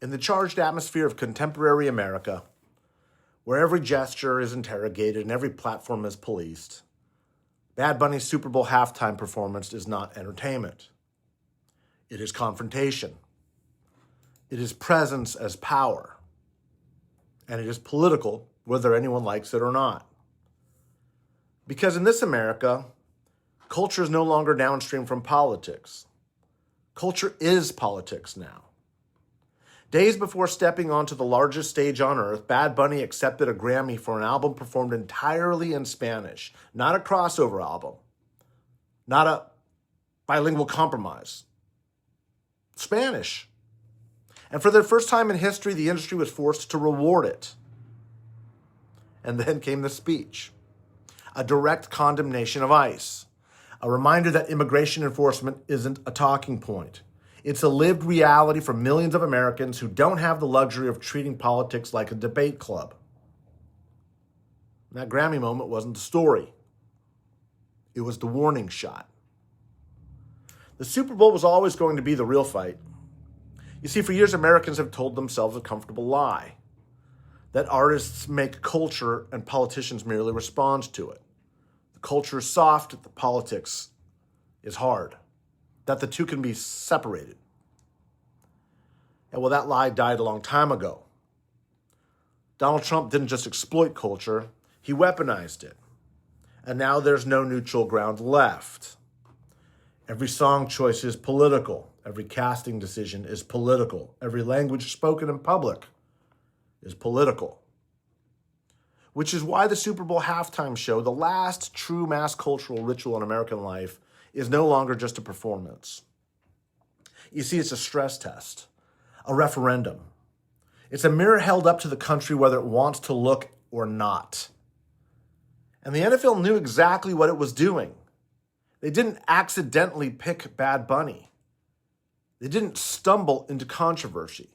In the charged atmosphere of contemporary America, where every gesture is interrogated and every platform is policed, Bad Bunny's Super Bowl halftime performance is not entertainment. It is confrontation. It is presence as power. And it is political, whether anyone likes it or not. Because in this America, culture is no longer downstream from politics. Culture is politics now. Days before stepping onto the largest stage on earth, Bad Bunny accepted a Grammy for an album performed entirely in Spanish, not a crossover album, not a bilingual compromise. Spanish. And for the first time in history, the industry was forced to reward it. And then came the speech, a direct condemnation of ICE, a reminder that immigration enforcement isn't a talking point. It's a lived reality for millions of Americans who don't have the luxury of treating politics like a debate club. And that Grammy moment wasn't the story. It was the warning shot. The Super Bowl was always going to be the real fight. You see, for years, Americans have told themselves a comfortable lie, that artists make culture and politicians merely respond to it. The culture is soft, the politics is hard, that the two can be separated. And well, that lie died a long time ago. Donald Trump didn't just exploit culture, he weaponized it. And now there's no neutral ground left. Every song choice is political. Every casting decision is political. Every language spoken in public is political. Which is why the Super Bowl halftime show, the last true mass cultural ritual in American life, is no longer just a performance. You see, it's a stress test, a referendum. It's a mirror held up to the country whether it wants to look or not. And the NFL knew exactly what it was doing. They didn't accidentally pick Bad Bunny. They didn't stumble into controversy.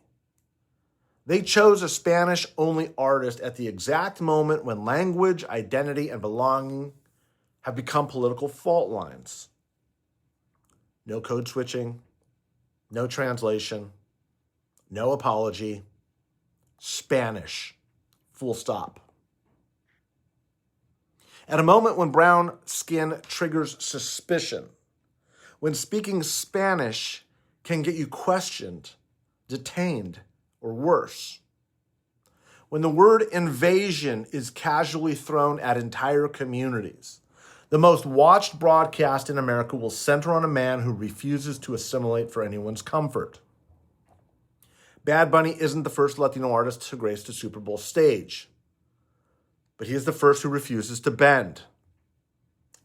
They chose a Spanish-only artist at the exact moment when language, identity, and belonging have become political fault lines. No code switching, no translation, no apology, Spanish, full stop. At a moment when brown skin triggers suspicion, when speaking Spanish can get you questioned, detained, or worse. When the word invasion is casually thrown at entire communities, the most watched broadcast in America will center on a man who refuses to assimilate for anyone's comfort. Bad Bunny isn't the first Latino artist to grace the Super Bowl stage, but he is the first who refuses to bend.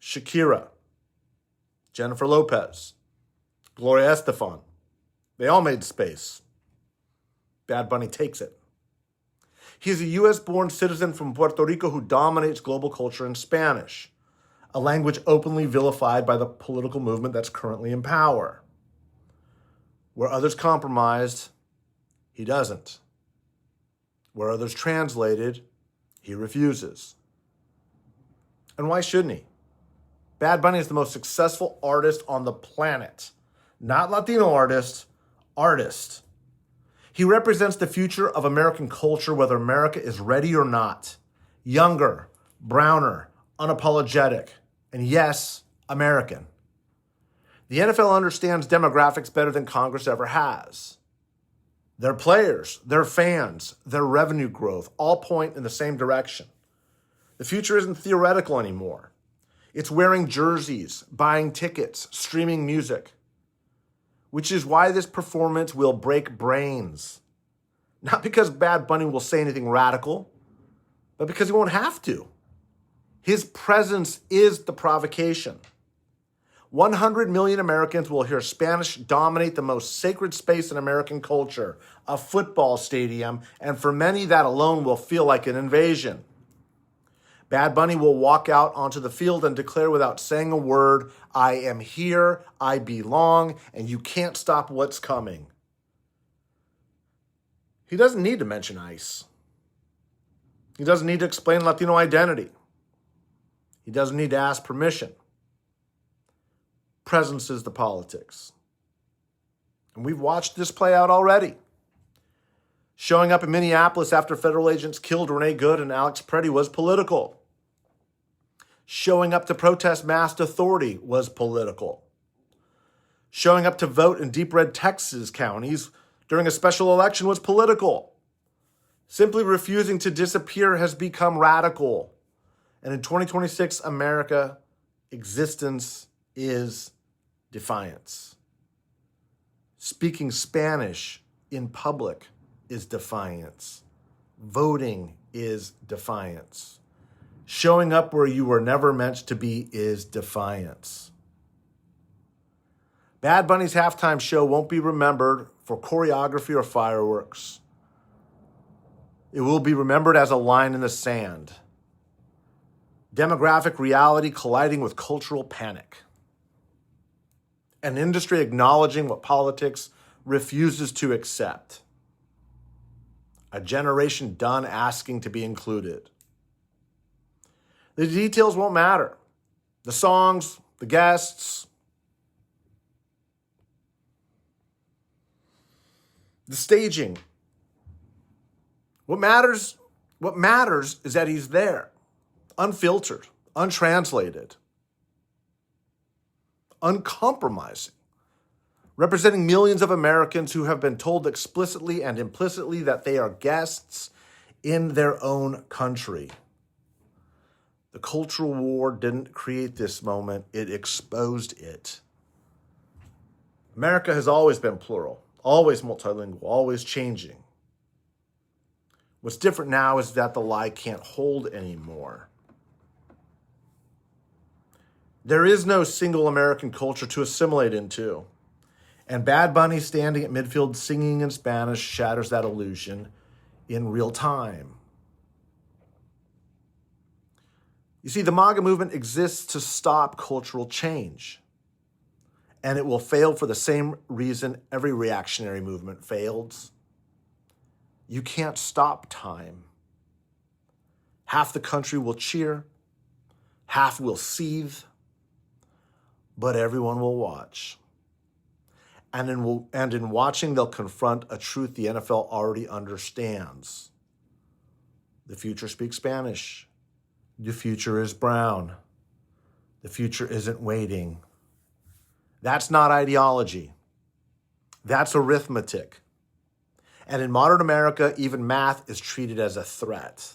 Shakira, Jennifer Lopez, Gloria Estefan, they all made space. Bad Bunny takes it. He is a U.S.-born citizen from Puerto Rico who dominates global culture in Spanish, a language openly vilified by the political movement that's currently in power. Where others compromised, he doesn't. Where others translated, he refuses. And why shouldn't he? Bad Bunny is the most successful artist on the planet. Not Latino artist. He represents the future of American culture, whether America is ready or not. Younger, browner, unapologetic, and yes, American. The NFL understands demographics better than Congress ever has. Their players, their fans, their revenue growth all point in the same direction. The future isn't theoretical anymore. It's wearing jerseys, buying tickets, streaming music. Which is why this performance will break brains. Not because Bad Bunny will say anything radical, but because he won't have to. His presence is the provocation. 100 million Americans will hear Spanish dominate the most sacred space in American culture, a football stadium, and for many that alone will feel like an invasion. Bad Bunny will walk out onto the field and declare without saying a word, I am here, I belong, and you can't stop what's coming. He doesn't need to mention ICE. He doesn't need to explain Latino identity. He doesn't need to ask permission. Presence is the politics. And we've watched this play out already. Showing up in Minneapolis after federal agents killed Renee Good and Alex Preddy was political. Showing up to protest masked authority was political. Showing up to vote in deep red Texas counties during a special election was political. Simply refusing to disappear has become radical. And in 2026 America, existence is defiance. Speaking Spanish in public is defiance. Voting is defiance. Showing up where you were never meant to be is defiance. Bad Bunny's halftime show won't be remembered for choreography or fireworks. It will be remembered as a line in the sand. Demographic reality colliding with cultural panic. An industry acknowledging what politics refuses to accept. A generation done asking to be included. The details won't matter. The songs, the guests, the staging. What matters is that he's there, unfiltered, untranslated, uncompromising, representing millions of Americans who have been told explicitly and implicitly that they are guests in their own country. The cultural war didn't create this moment, it exposed it. America has always been plural, always multilingual, always changing. What's different now is that the lie can't hold anymore. There is no single American culture to assimilate into. And Bad Bunny standing at midfield singing in Spanish shatters that illusion in real time. You see, the MAGA movement exists to stop cultural change. And it will fail for the same reason every reactionary movement fails. You can't stop time. Half the country will cheer, half will seethe, but everyone will watch. And in watching, they'll confront a truth the NFL already understands. The future speaks Spanish. The future is brown. The future isn't waiting. That's not ideology. That's arithmetic. And in modern America, even math is treated as a threat.